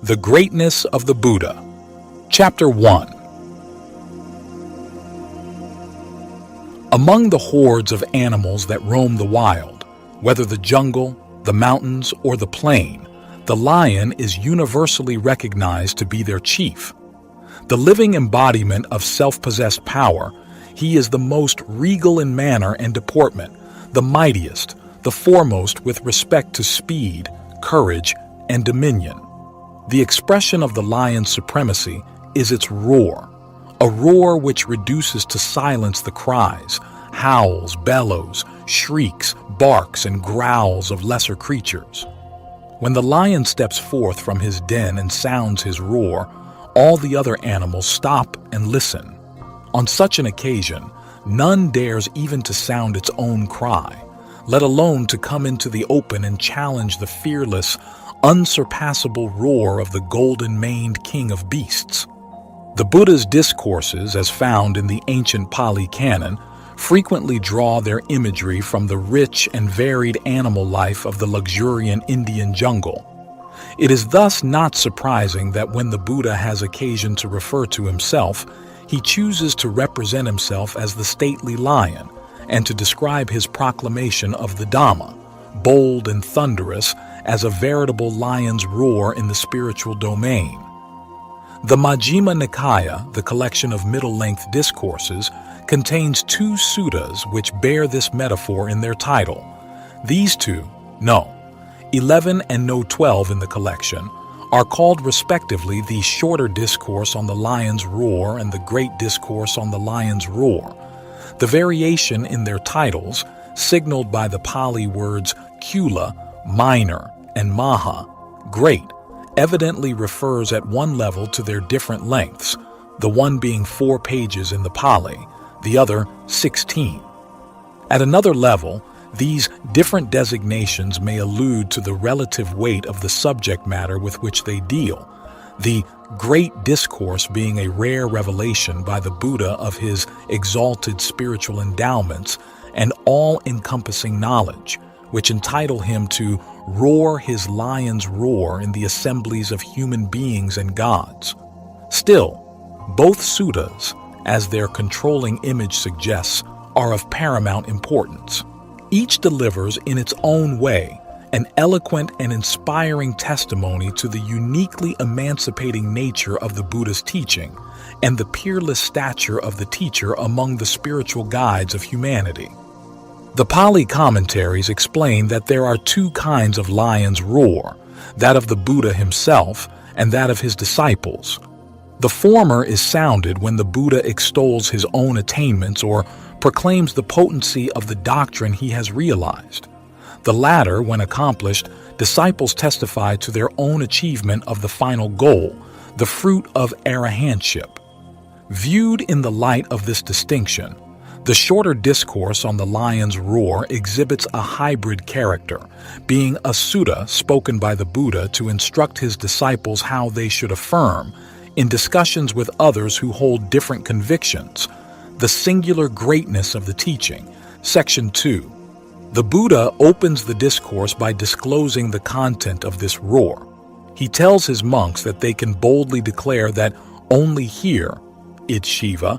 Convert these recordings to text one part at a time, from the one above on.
The Greatness of the Buddha. Chapter 1. Among the hordes of animals that roam the wild, whether the jungle, the mountains, or the plain, the lion is universally recognized to be their chief. The living embodiment of self-possessed power, he is the most regal in manner and deportment, the mightiest, the foremost with respect to speed, courage, and dominion. The expression of the lion's supremacy is its roar, a roar which reduces to silence the cries, howls, bellows, shrieks, barks, and growls of lesser creatures. When the lion steps forth from his den and sounds his roar, all the other animals stop and listen. On such an occasion, none dares even to sound its own cry, let alone to come into the open and challenge the fearless, unsurpassable roar of the golden-maned king of beasts. The Buddha's discourses, as found in the ancient Pali canon, frequently draw their imagery from the rich and varied animal life of the luxuriant Indian jungle. It is thus not surprising that when the Buddha has occasion to refer to himself, he chooses to represent himself as the stately lion and to describe his proclamation of the Dhamma, bold and thunderous as a veritable lion's roar in the spiritual domain. The Majjhima Nikaya, the collection of middle-length discourses, contains 2 suttas which bear this metaphor in their title. These 11 and no 12 in the collection, are called respectively the Shorter Discourse on the Lion's Roar and the Great Discourse on the Lion's Roar. The variation in their titles, signaled by the Pali words Kula, minor, and Maha, great, evidently refers at one level to their different lengths, the one being 4 pages in the Pali, the other 16. At another level, these different designations may allude to the relative weight of the subject matter with which they deal, the Great Discourse being a rare revelation by the Buddha of his exalted spiritual endowments and all-encompassing knowledge, which entitle him to roar his lion's roar in the assemblies of human beings and gods. Still, both suttas, as their controlling image suggests, are of paramount importance. Each delivers in its own way an eloquent and inspiring testimony to the uniquely emancipating nature of the Buddha's teaching and the peerless stature of the teacher among the spiritual guides of humanity. The Pali commentaries explain that there are 2 kinds of lion's roar, that of the Buddha himself and that of his disciples. The former is sounded when the Buddha extols his own attainments or proclaims the potency of the doctrine he has realized. The latter, when accomplished, disciples testify to their own achievement of the final goal, the fruit of arahantship. Viewed in the light of this distinction, the Shorter Discourse on the Lion's Roar exhibits a hybrid character, being a sutta spoken by the Buddha to instruct his disciples how they should affirm, in discussions with others who hold different convictions, the singular greatness of the teaching. Section 2. The Buddha opens the discourse by disclosing the content of this roar. He tells his monks that they can boldly declare that only here, id Shiva,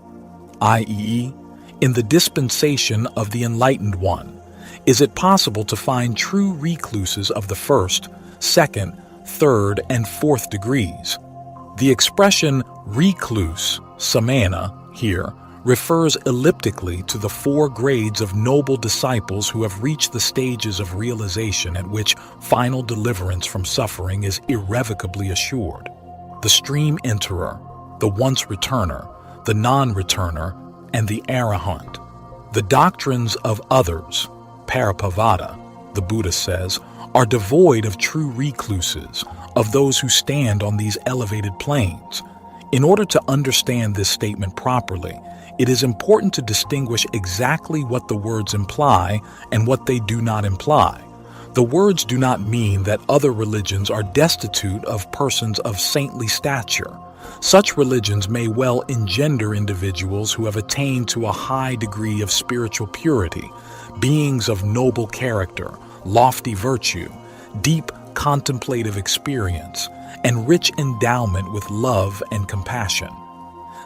i.e., in the dispensation of the Enlightened One, is it possible to find true recluses of the 1st, 2nd, 3rd, and 4th degrees. The expression recluse, samana, here, refers elliptically to the 4 grades of noble disciples who have reached the stages of realization at which final deliverance from suffering is irrevocably assured. The stream enterer, the once returner, the non-returner, and the arahant. The doctrines of others, parapavada, the Buddha says, are devoid of true recluses, of those who stand on these elevated planes. In order to understand this statement properly, it is important to distinguish exactly what the words imply and what they do not imply. The words do not mean that other religions are destitute of persons of saintly stature. Such religions may well engender individuals who have attained to a high degree of spiritual purity, beings of noble character, lofty virtue, deep contemplative experience, and rich endowment with love and compassion.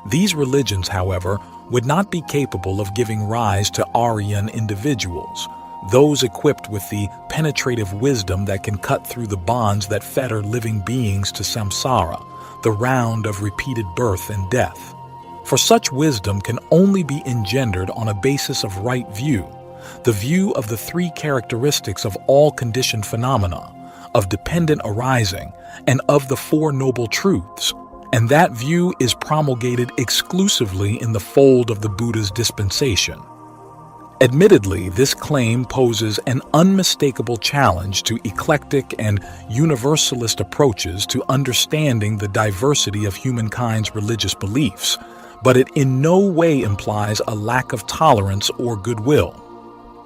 These religions, however, would not be capable of giving rise to Aryan individuals, those equipped with the penetrative wisdom that can cut through the bonds that fetter living beings to samsara, the round of repeated birth and death. For such wisdom can only be engendered on a basis of right view, the view of the three characteristics of all conditioned phenomena, of dependent arising, and of the Four Noble Truths, and that view is promulgated exclusively in the fold of the Buddha's dispensation. Admittedly, this claim poses an unmistakable challenge to eclectic and universalist approaches to understanding the diversity of humankind's religious beliefs, but it in no way implies a lack of tolerance or goodwill.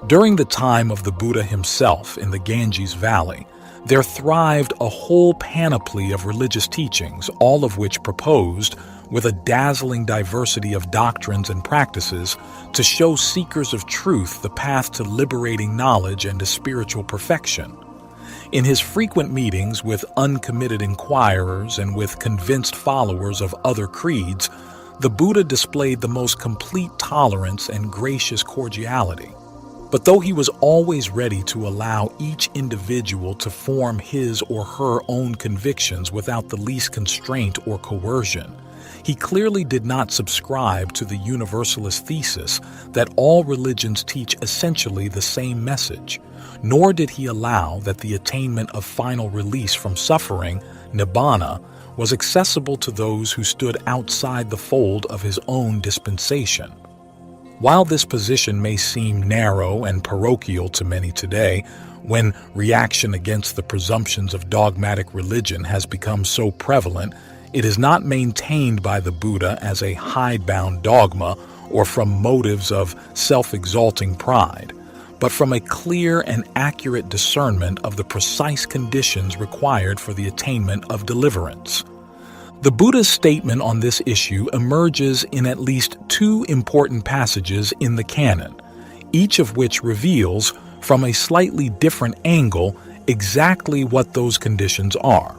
During the time of the Buddha himself in the Ganges Valley, there thrived a whole panoply of religious teachings, all of which proposed, with a dazzling diversity of doctrines and practices, to show seekers of truth the path to liberating knowledge and to spiritual perfection. In his frequent meetings with uncommitted inquirers and with convinced followers of other creeds, the Buddha displayed the most complete tolerance and gracious cordiality. But though he was always ready to allow each individual to form his or her own convictions without the least constraint or coercion, he clearly did not subscribe to the universalist thesis that all religions teach essentially the same message, nor did he allow that the attainment of final release from suffering, nibbana, was accessible to those who stood outside the fold of his own dispensation. While this position may seem narrow and parochial to many today, when reaction against the presumptions of dogmatic religion has become so prevalent, it is not maintained by the Buddha as a hidebound dogma or from motives of self-exalting pride, but from a clear and accurate discernment of the precise conditions required for the attainment of deliverance. The Buddha's statement on this issue emerges in at least two important passages in the canon, each of which reveals, from a slightly different angle, exactly what those conditions are.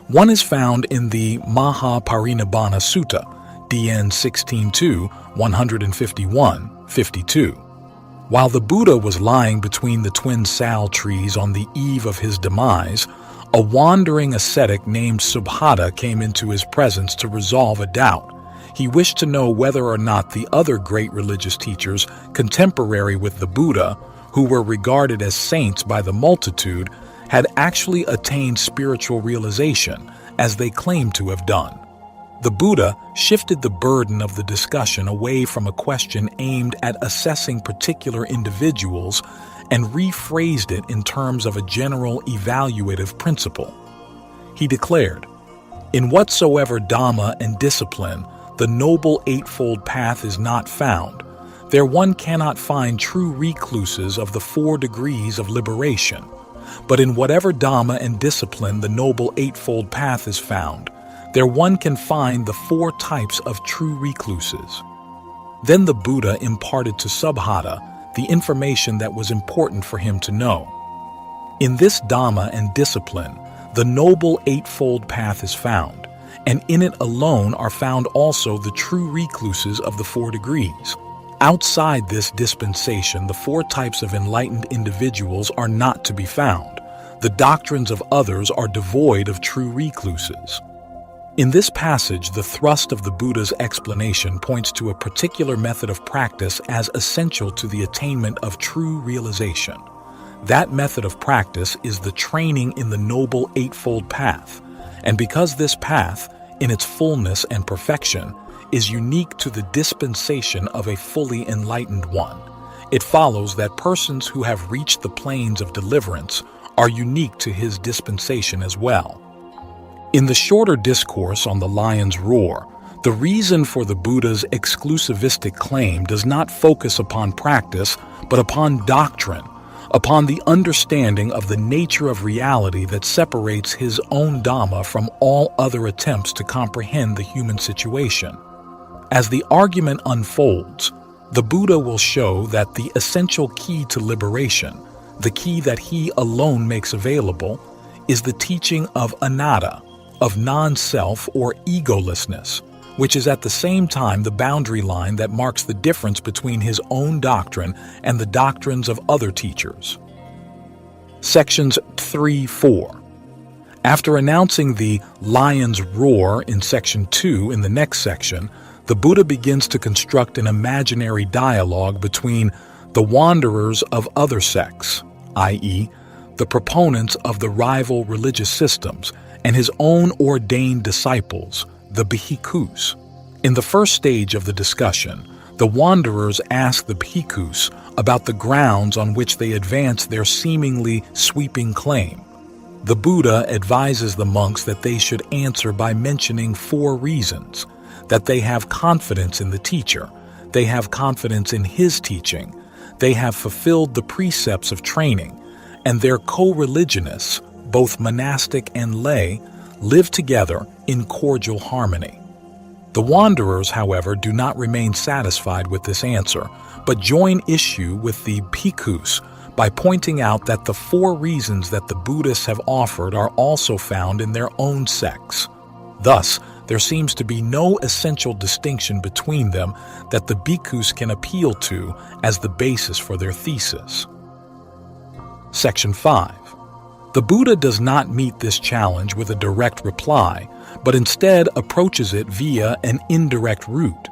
One is found in the Mahaparinibbana Sutta, DN 16.2, 151-52. While the Buddha was lying between the twin sal trees on the eve of his demise, a wandering ascetic named Subhata came into his presence to resolve a doubt. He wished to know whether or not the other great religious teachers contemporary with the Buddha, who were regarded as saints by the multitude, had actually attained spiritual realization, as they claimed to have done. The Buddha shifted the burden of the discussion away from a question aimed at assessing particular individuals and rephrased it in terms of a general evaluative principle. He declared, "In whatsoever Dhamma and discipline the Noble Eightfold Path is not found, there one cannot find true recluses of the 4 degrees of liberation. But in whatever Dhamma and discipline the Noble Eightfold Path is found, there one can find the 4 types of true recluses." Then the Buddha imparted to Subhata the information that was important for him to know. In this Dhamma and discipline, the Noble Eightfold Path is found, and in it alone are found also the true recluses of the 4 degrees. Outside this dispensation, the 4 types of enlightened individuals are not to be found. The doctrines of others are devoid of true recluses. In this passage, the thrust of the Buddha's explanation points to a particular method of practice as essential to the attainment of true realization. That method of practice is the training in the Noble Eightfold Path, and because this path, in its fullness and perfection, is unique to the dispensation of a fully enlightened one, it follows that persons who have reached the planes of deliverance are unique to his dispensation as well. In the shorter discourse on the lion's roar, the reason for the Buddha's exclusivistic claim does not focus upon practice, but upon doctrine, upon the understanding of the nature of reality that separates his own Dhamma from all other attempts to comprehend the human situation. As the argument unfolds, the Buddha will show that the essential key to liberation, the key that he alone makes available, is the teaching of anatta, of non-self or egolessness, which is at the same time the boundary line that marks the difference between his own doctrine and the doctrines of other teachers. Sections 3-4. After announcing the lion's roar in section 2 in the next section, the Buddha begins to construct an imaginary dialogue between the wanderers of other sects, i.e., the proponents of the rival religious systems, and his own ordained disciples, the bhikkhus. In the first stage of the discussion, the wanderers ask the bhikkhus about the grounds on which they advance their seemingly sweeping claim. The Buddha advises the monks that they should answer by mentioning 4 reasons: that they have confidence in the teacher, they have confidence in his teaching, they have fulfilled the precepts of training, and their co-religionists, both monastic and lay, live together in cordial harmony. The wanderers, however, do not remain satisfied with this answer, but join issue with the bhikkhus by pointing out that the 4 reasons that the Buddhists have offered are also found in their own sects. Thus, there seems to be no essential distinction between them that the bhikkhus can appeal to as the basis for their thesis. Section 5. The Buddha does not meet this challenge with a direct reply, but instead approaches it via an indirect route.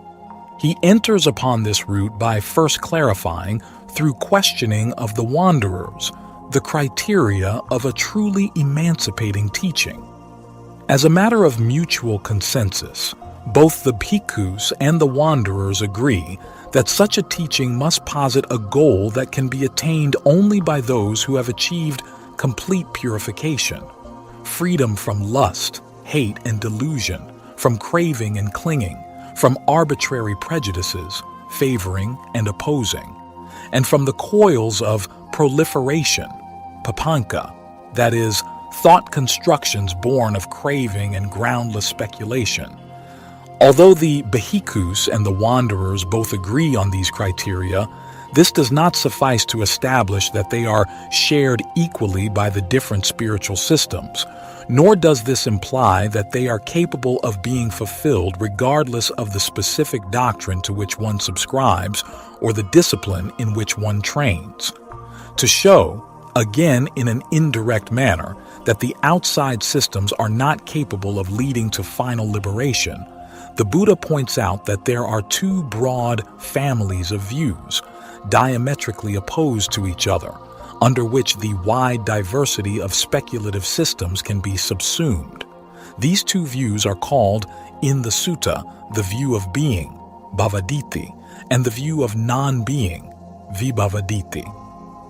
He enters upon this route by first clarifying, through questioning of the wanderers, the criteria of a truly emancipating teaching. As a matter of mutual consensus, both the bhikkhus and the wanderers agree that such a teaching must posit a goal that can be attained only by those who have achieved complete purification, freedom from lust, hate, and delusion, from craving and clinging, from arbitrary prejudices, favoring and opposing, and from the coils of proliferation, papanka, that is, thought constructions born of craving and groundless speculation. Although the bhikkhus and the wanderers both agree on these criteria, this does not suffice to establish that they are shared equally by the different spiritual systems, nor does this imply that they are capable of being fulfilled regardless of the specific doctrine to which one subscribes or the discipline in which one trains. To show, again in an indirect manner, that the outside systems are not capable of leading to final liberation, the Buddha points out that there are 2 broad families of views, diametrically opposed to each other, under which the wide diversity of speculative systems can be subsumed. These 2 views are called, in the sutta, the view of being, bhavaditi, and the view of non-being, vibhavaditi.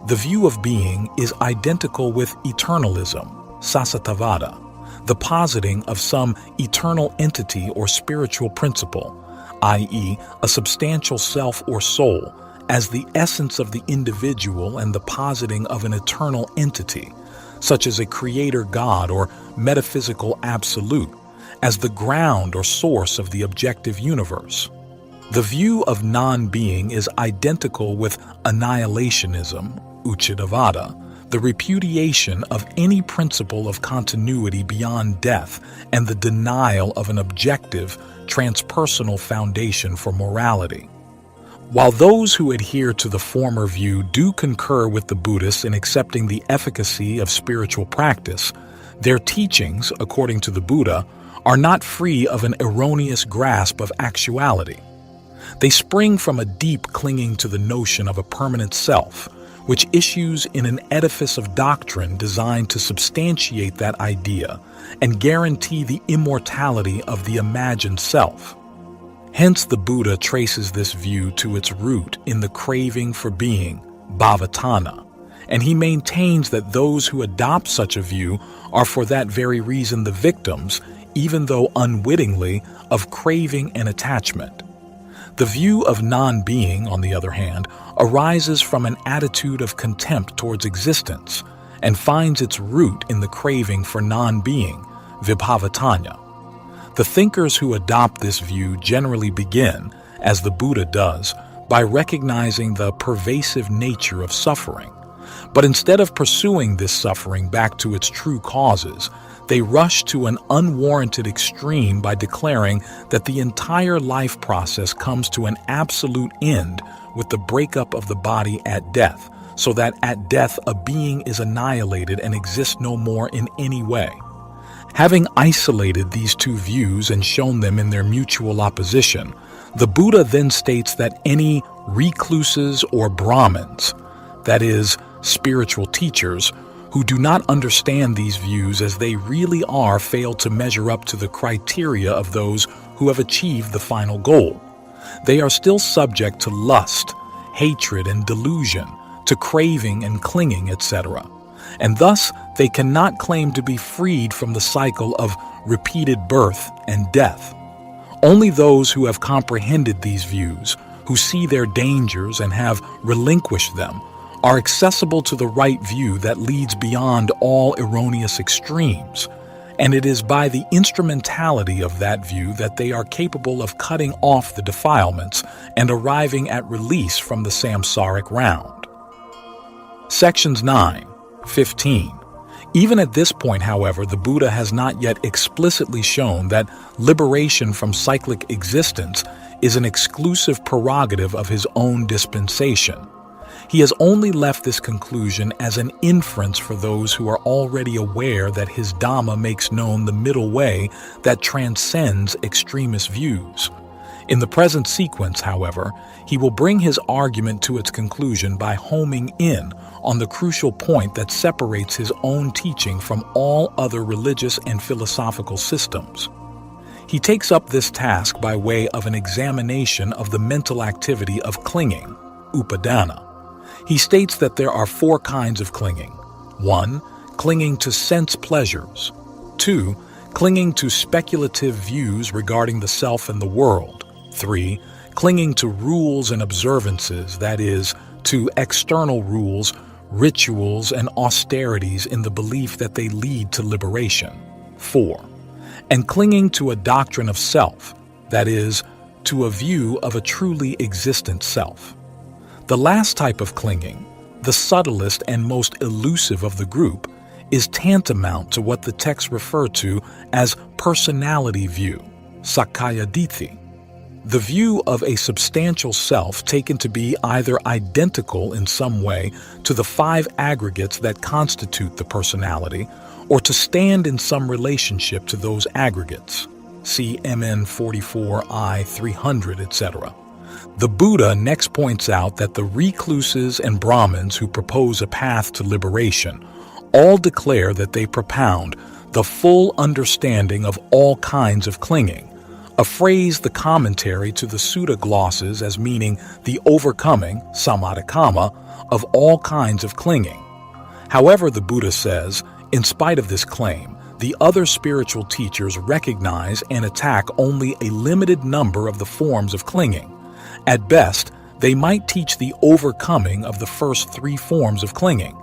The view of being is identical with eternalism, sasatavada, the positing of some eternal entity or spiritual principle, i.e., a substantial self or soul, as the essence of the individual and the positing of an eternal entity, such as a creator God or metaphysical absolute, as the ground or source of the objective universe. The view of non-being is identical with annihilationism, uchidavada, the repudiation of any principle of continuity beyond death and the denial of an objective, transpersonal foundation for morality. While those who adhere to the former view do concur with the Buddhists in accepting the efficacy of spiritual practice, their teachings, according to the Buddha, are not free of an erroneous grasp of actuality. They spring from a deep clinging to the notion of a permanent self, which issues in an edifice of doctrine designed to substantiate that idea and guarantee the immortality of the imagined self. Hence, the Buddha traces this view to its root in the craving for being, bhavatana, and he maintains that those who adopt such a view are for that very reason the victims, even though unwittingly, of craving and attachment. The view of non-being, on the other hand, arises from an attitude of contempt towards existence and finds its root in the craving for non-being, vibhavatanya. The thinkers who adopt this view generally begin, as the Buddha does, by recognizing the pervasive nature of suffering. But instead of pursuing this suffering back to its true causes, They rush to an unwarranted extreme by declaring that the entire life process comes to an absolute end with the breakup of the body at death, so that at death a being is annihilated and exists no more in any way. Having isolated these two views and shown them in their mutual opposition, the Buddha then states that any recluses or Brahmins, that is, spiritual teachers, who do not understand these views as they really are fail to measure up to the criteria of those who have achieved the final goal. They are still subject to lust, hatred, and delusion, to craving and clinging, etc. And thus they cannot claim to be freed from the cycle of repeated birth and death. Only those who have comprehended these views, who see their dangers and have relinquished them, are accessible to the right view that leads beyond all erroneous extremes, and it is by the instrumentality of that view that they are capable of cutting off the defilements and arriving at release from the samsaric round. Sections 9, 15. Even at this point, however, the Buddha has not yet explicitly shown that liberation from cyclic existence is an exclusive prerogative of his own dispensation. He has only left this conclusion as an inference for those who are already aware that his Dhamma makes known the middle way that transcends extremist views. In the present sequence, however, he will bring his argument to its conclusion by homing in on the crucial point that separates his own teaching from all other religious and philosophical systems. He takes up this task by way of an examination of the mental activity of clinging, upadana. He states that there are 4 kinds of clinging. 1. Clinging to sense pleasures. 2. Clinging to speculative views regarding the self and the world. 3. Clinging to rules and observances, that is, to external rules, rituals, and austerities in the belief that they lead to liberation. 4. And clinging to a doctrine of self, that is, to a view of a truly existent self. The last type of clinging, the subtlest and most elusive of the group, is tantamount to what the texts refer to as personality view, Sakkaya Ditthi. The view of a substantial self taken to be either identical in some way to the 5 aggregates that constitute the personality, or to stand in some relationship to those aggregates. See MN 44I 300, etc. The Buddha next points out that the recluses and Brahmins who propose a path to liberation all declare that they propound the full understanding of all kinds of clinging, a phrase the commentary to the Sutta glosses as meaning the overcoming, samadhikama, of all kinds of clinging. However, the Buddha says, in spite of this claim, the other spiritual teachers recognize and attack only a limited number of the forms of clinging. At best, they might teach the overcoming of the first 3 forms of clinging.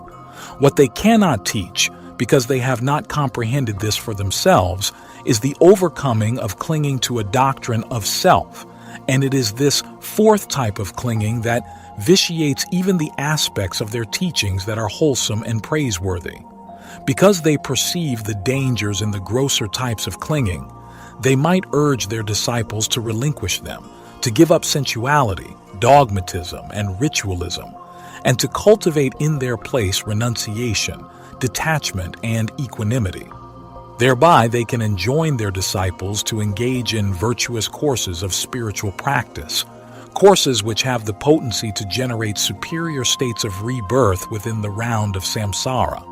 What they cannot teach, because they have not comprehended this for themselves, is the overcoming of clinging to a doctrine of self, and it is this 4th type of clinging that vitiates even the aspects of their teachings that are wholesome and praiseworthy. Because they perceive the dangers in the grosser types of clinging, they might urge their disciples to relinquish them, to give up sensuality, dogmatism, and ritualism, and to cultivate in their place renunciation, detachment, and equanimity. Thereby, they can enjoin their disciples to engage in virtuous courses of spiritual practice, courses which have the potency to generate superior states of rebirth within the round of samsara.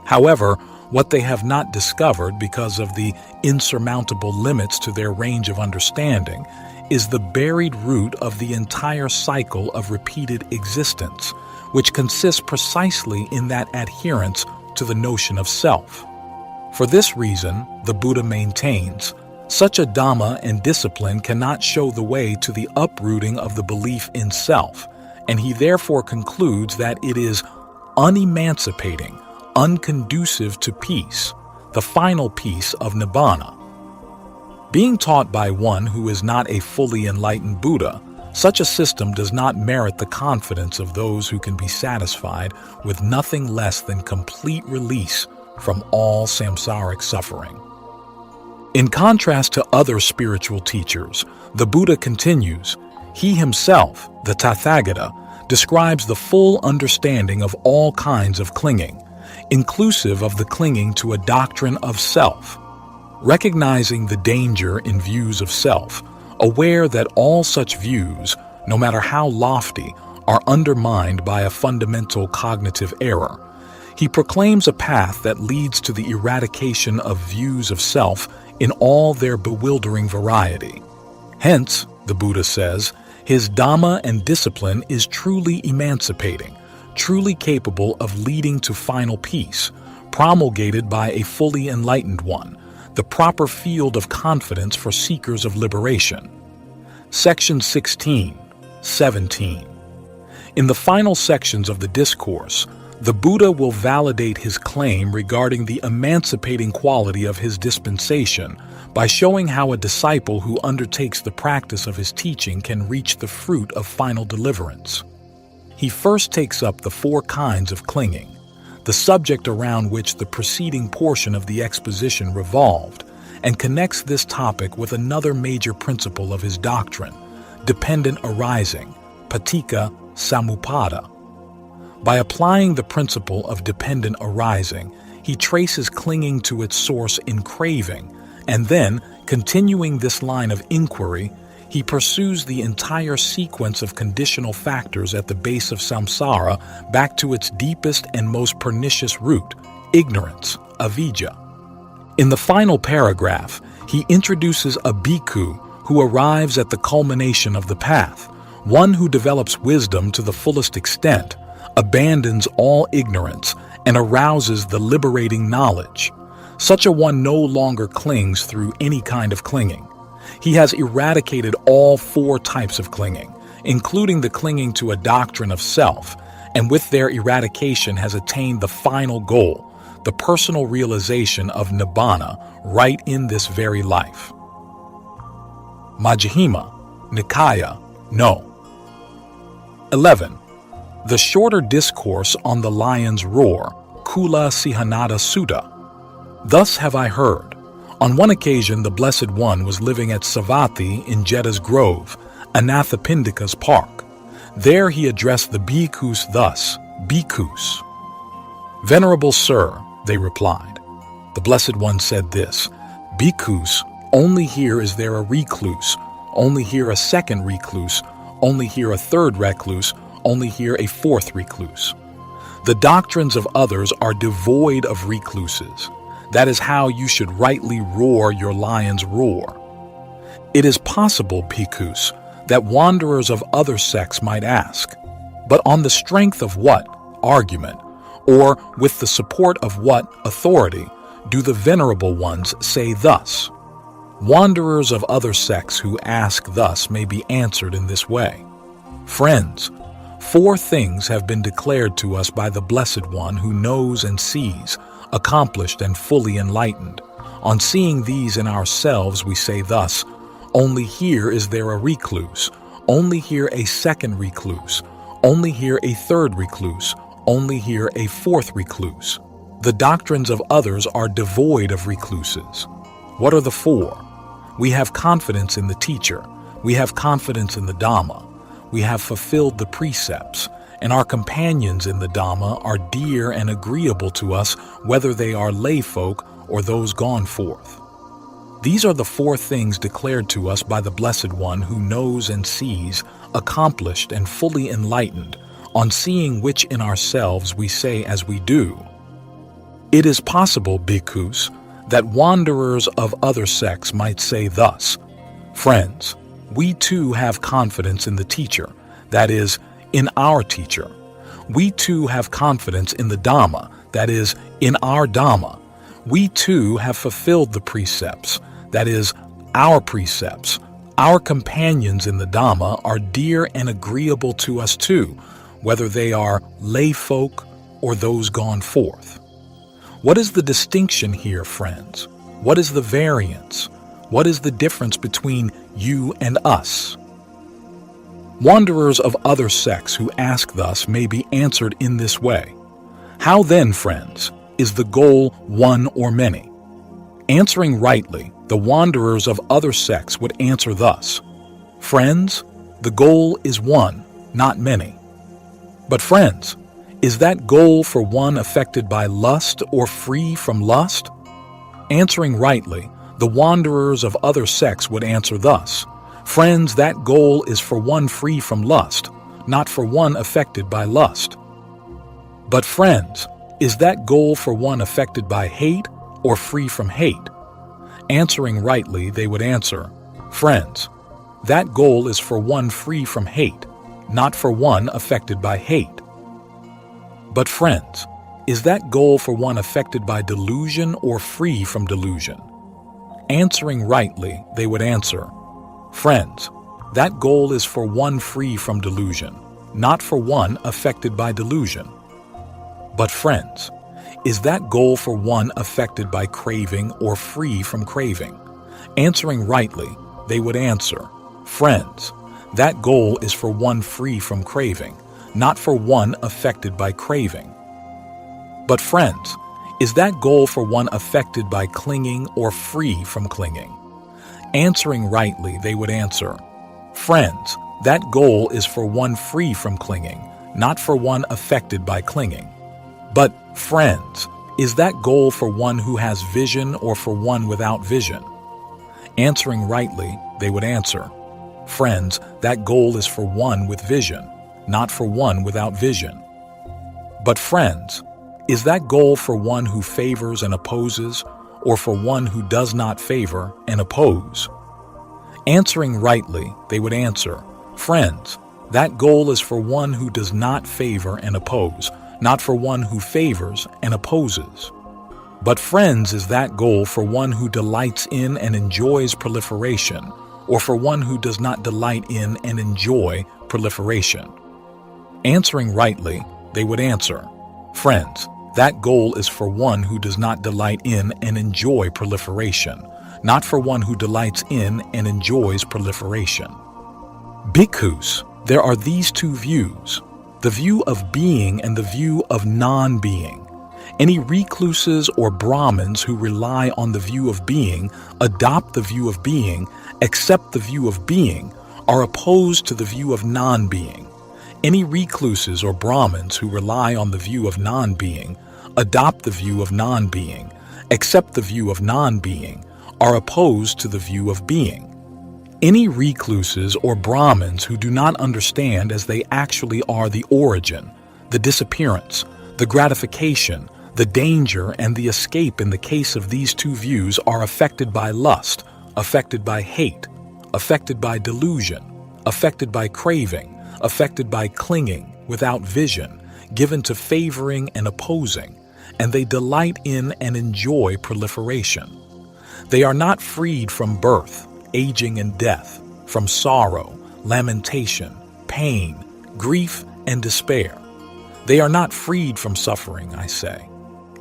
However, what they have not discovered because of the insurmountable limits to their range of understanding is the buried root of the entire cycle of repeated existence, which consists precisely in that adherence to the notion of self. For this reason, the Buddha maintains, such a Dhamma and discipline cannot show the way to the uprooting of the belief in self, and he therefore concludes that it is unemancipating, unconducive to peace, the final peace of Nibbana. Being taught by one who is not a fully enlightened Buddha, such a system does not merit the confidence of those who can be satisfied with nothing less than complete release from all samsaric suffering. In contrast to other spiritual teachers, the Buddha continues, he himself, the Tathagata, describes the full understanding of all kinds of clinging, inclusive of the clinging to a doctrine of self. Recognizing the danger in views of self, aware that all such views, no matter how lofty, are undermined by a fundamental cognitive error, he proclaims a path that leads to the eradication of views of self in all their bewildering variety. Hence, the Buddha says, his Dhamma and discipline is truly emancipating, truly capable of leading to final peace, promulgated by a fully enlightened one, the proper field of confidence for seekers of liberation. Section 16, 17. In the final sections of the discourse, the Buddha will validate his claim regarding the emancipating quality of his dispensation by showing how a disciple who undertakes the practice of his teaching can reach the fruit of final deliverance. He first takes up the 4 kinds of clinging, the subject around which the preceding portion of the exposition revolved, and connects this topic with another major principle of his doctrine, dependent arising, paticca samuppada. By applying the principle of dependent arising, he traces clinging to its source in craving, and then, continuing this line of inquiry, he pursues the entire sequence of conditional factors at the base of samsara back to its deepest and most pernicious root, ignorance, avidya. In the final paragraph, he introduces a bhikkhu who arrives at the culmination of the path, one who develops wisdom to the fullest extent, abandons all ignorance, and arouses the liberating knowledge. Such a one no longer clings through any kind of clinging. He has eradicated all 4 types of clinging, including the clinging to a doctrine of self, and with their eradication has attained the final goal, the personal realization of nibbana right in this very life. Majjhima Nikaya, No. 11. The shorter discourse on the lion's roar, Kula Sihanada Sutta. Thus have I heard. On one occasion the Blessed One was living at Savatthi in Jeddah's Grove, Anathapindika's park. There he addressed the bhikkhus thus, Bhikkhus. Venerable Sir, they replied. The Blessed One said this, Bhikkhus, only here is there a recluse, only here a second recluse, only here a third recluse, only here a 4th recluse. The doctrines of others are devoid of recluses. That is how you should rightly roar your lion's roar. It is possible, bhikkhus, that wanderers of other sects might ask, but on the strength of what argument, or with the support of what authority, do the venerable ones say thus? Wanderers of other sects who ask thus may be answered in this way. Friends, 4 things have been declared to us by the Blessed One who knows and sees, accomplished and fully enlightened. On seeing these in ourselves we say thus, only here is there a recluse, only here a second recluse, only here a third recluse, only here a 4th recluse. The doctrines of others are devoid of recluses. What are the 4? We have confidence in the teacher, we have confidence in the Dhamma, we have fulfilled the precepts, and our companions in the Dhamma are dear and agreeable to us whether they are lay folk or those gone forth. These are the 4 things declared to us by the Blessed One who knows and sees, accomplished and fully enlightened, on seeing which in ourselves we say as we do. It is possible, bhikkhus, that wanderers of other sects might say thus, Friends, we too have confidence in the teacher, that is, in our teacher. We too have confidence in the Dhamma, that is, in our Dhamma. We too have fulfilled the precepts, that is, our precepts. Our companions in the Dhamma are dear and agreeable to us too, whether they are lay folk or those gone forth. What is the distinction here, friends? What is the variance? What is the difference between you and us? Wanderers of other sects who ask thus may be answered in this way. How then, friends, Is the goal one or many? Answering rightly, the wanderers of other sects would answer thus: friends, the goal is one, not many. But friends, is that goal for one affected by lust or free from lust? Answering rightly, the wanderers of other sects would answer thus: friends, that goal is for one free from lust, not for one affected by lust. But friends, is that goal for one affected by hate or free from hate? Answering rightly, they would answer: friends, that goal is for one free from hate, not for one affected by hate. But friends, is that goal for one affected by delusion or free from delusion? Answering rightly, they would answer: friends, that goal is for one free from delusion, not for one affected by delusion. But friends, is that goal for one affected by craving or free from craving? Answering rightly, they would answer: friends, that goal is for one free from craving, not for one affected by craving. But friends, is that goal for one affected by clinging or free from clinging? Answering rightly, they would answer: friends, that goal is for one free from clinging, not for one affected by clinging. But friends, is that goal for one who has vision or for one without vision? Answering rightly, they would answer: friends, that goal is for one with vision, not for one without vision. But friends, is that goal for one who favors and opposes, or for one who does not favor and oppose? Answering rightly, they would answer: friends, that goal is for one who does not favor and oppose, not for one who favors and opposes. But friends, is that goal for one who delights in and enjoys proliferation, or for one who does not delight in and enjoy proliferation? Answering rightly, they would answer: friends, that goal is for one who does not delight in and enjoy proliferation, not for one who delights in and enjoys proliferation. Bhikkhus, there are these two views, the view of being and the view of non-being. Any recluses or Brahmins who rely on the view of being, adopt the view of being, accept the view of being, are opposed to the view of non-being. Any recluses or Brahmins who rely on the view of non-being, adopt the view of non-being, accept the view of non-being, are opposed to the view of being. Any recluses or Brahmins who do not understand as they actually are the origin, the disappearance, the gratification, the danger, and the escape in the case of these two views are affected by lust, affected by hate, affected by delusion, affected by craving, affected by clinging, without vision, given to favoring and opposing, and they delight in and enjoy proliferation. They are not freed from birth, aging and death, from sorrow, lamentation, pain, grief, and despair. They are not freed from suffering, I say.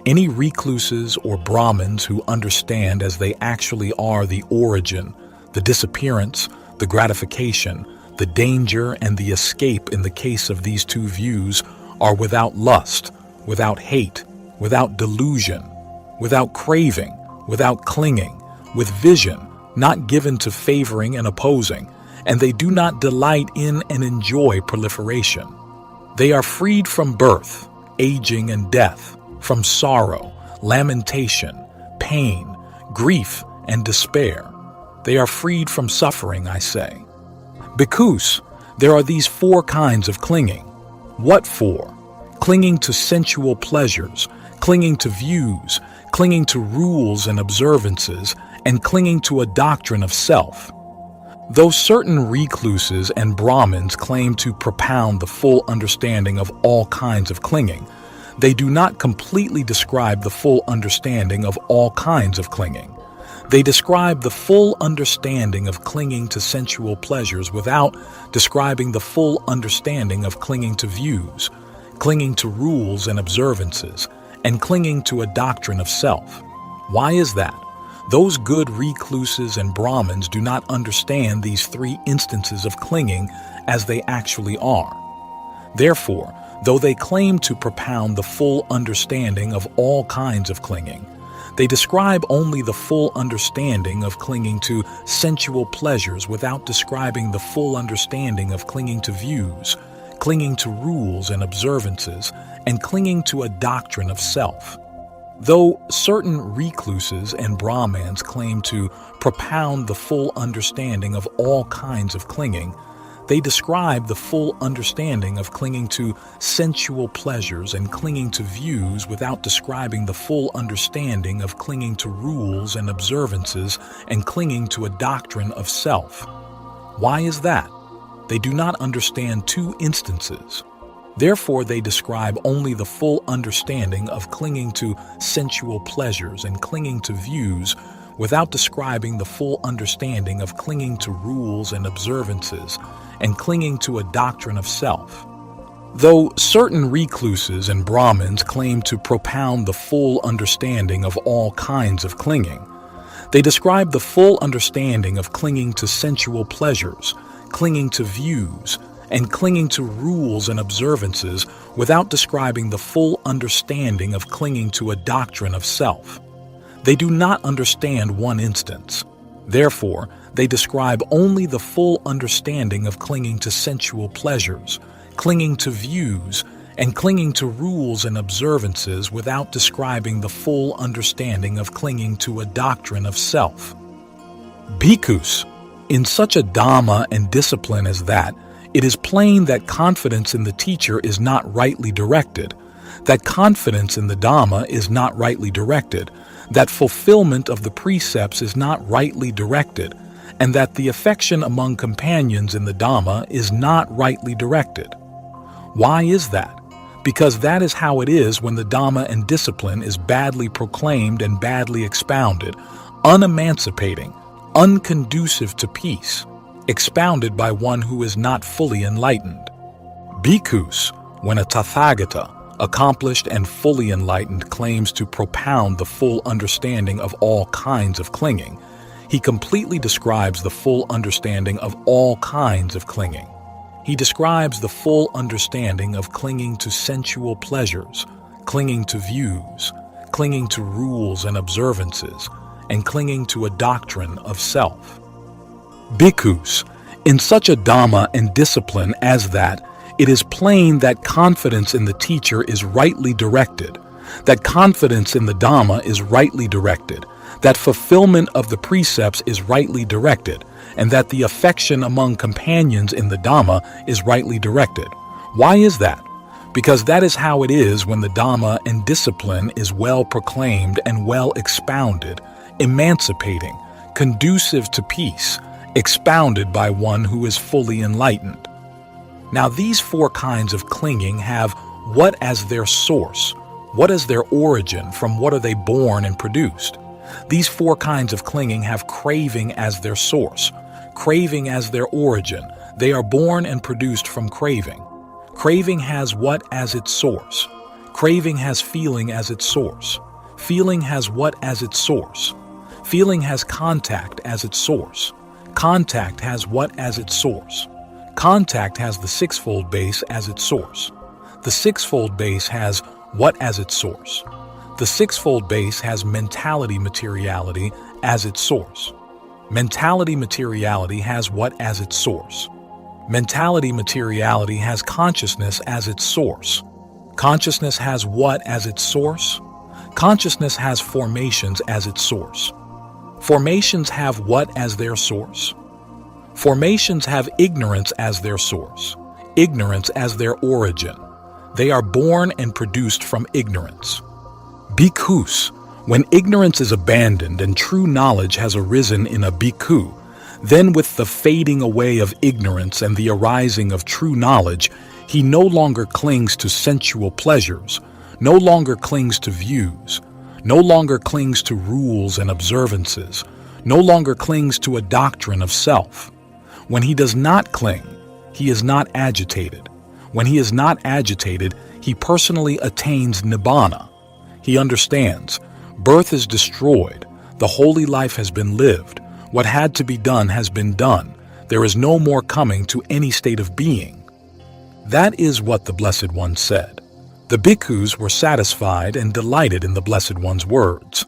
Any recluses or Brahmins who understand as they actually are the origin, the disappearance, the gratification, the danger, and the escape in the case of these two views are without lust, without hate, without delusion, without craving, without clinging, with vision, not given to favoring and opposing, and they do not delight in and enjoy proliferation. They are freed from birth, aging, and death, from sorrow, lamentation, pain, grief, and despair. They are freed from suffering, I say. Bhikkhus, there are these four kinds of clinging. What for? Clinging to sensual pleasures, clinging to views, clinging to rules and observances, and clinging to a doctrine of self. Though certain recluses and Brahmins claim to propound the full understanding of all kinds of clinging, they do not completely describe the full understanding of all kinds of clinging. They describe the full understanding of clinging to sensual pleasures without describing the full understanding of clinging to views, clinging to rules and observances, and clinging to a doctrine of self. Why is that? Those good recluses and Brahmins do not understand these three instances of clinging as they actually are. Therefore, Though they claim to propound the full understanding of all kinds of clinging, they describe only the full understanding of clinging to sensual pleasures without describing the full understanding of clinging to views, clinging to rules and observances, and clinging to a doctrine of self. Though certain recluses and Brahmins claim to propound the full understanding of all kinds of clinging, they describe the full understanding of clinging to sensual pleasures and clinging to views without describing the full understanding of clinging to rules and observances and clinging to a doctrine of self. Why is that? They do not understand two instances. Therefore, they describe only the full understanding of clinging to sensual pleasures and clinging to views without describing the full understanding of clinging to rules and observances and clinging to a doctrine of self. Though certain recluses and Brahmins claim to propound the full understanding of all kinds of clinging, they describe the full understanding of clinging to sensual pleasures, clinging to views, and clinging to rules and observances without describing the full understanding of clinging to a doctrine of self. They do not understand one instance. Therefore, they describe only the full understanding of clinging to sensual pleasures, clinging to views, and clinging to rules and observances without describing the full understanding of clinging to a doctrine of self. Bhikkhus, in such a dhamma and discipline as that, it is plain that confidence in the teacher is not rightly directed, that confidence in the Dhamma is not rightly directed, that fulfillment of the precepts is not rightly directed, and that the affection among companions in the Dhamma is not rightly directed. Why is that? Because that is how it is when the Dhamma and discipline is badly proclaimed and badly expounded, unemancipating, unconducive to peace, expounded by one who is not fully enlightened. Bhikkhus, when a Tathagata, accomplished and fully enlightened, claims to propound the full understanding of all kinds of clinging, he completely describes the full understanding of all kinds of clinging. He describes the full understanding of clinging to sensual pleasures, clinging to views, clinging to rules and observances, and clinging to a doctrine of self. Bhikkhus, in such a Dhamma and discipline as that, it is plain that confidence in the teacher is rightly directed, that confidence in the Dhamma is rightly directed, that fulfillment of the precepts is rightly directed, and that the affection among companions in the Dhamma is rightly directed. Why is that? Because that is how it is when the Dhamma and discipline is well proclaimed and well expounded, emancipating, conducive to peace, expounded by one who is fully enlightened. Now, these four kinds of clinging have what as their source, what as their origin, from what are they born and produced. These four kinds of clinging have craving as their source, craving as their origin. They are born and produced from craving. Craving has what as its source? Craving has feeling as its source. Feeling has what as its source? Feeling has contact as its source. Contact has what as its source? Contact has the sixfold base as its source. The sixfold base has what as its source? The sixfold base has mentality materiality as its source. Mentality materiality has what as its source? Mentality materiality has consciousness as its source. Consciousness has what as its source? Consciousness has formations as its source. Formations have what as their source? Formations have ignorance as their source, ignorance as their origin. They are born and produced from ignorance. Bhikkhus, when ignorance is abandoned and true knowledge has arisen in a bhikkhu, then with the fading away of ignorance and the arising of true knowledge, he no longer clings to sensual pleasures, no longer clings to views, no longer clings to rules and observances, no longer clings to a doctrine of self. When he does not cling, he is not agitated. When he is not agitated, he personally attains nibbana. He understands, birth is destroyed, the holy life has been lived, what had to be done has been done, there is no more coming to any state of being. That is what the Blessed One said. The bhikkhus were satisfied and delighted in the Blessed One's words.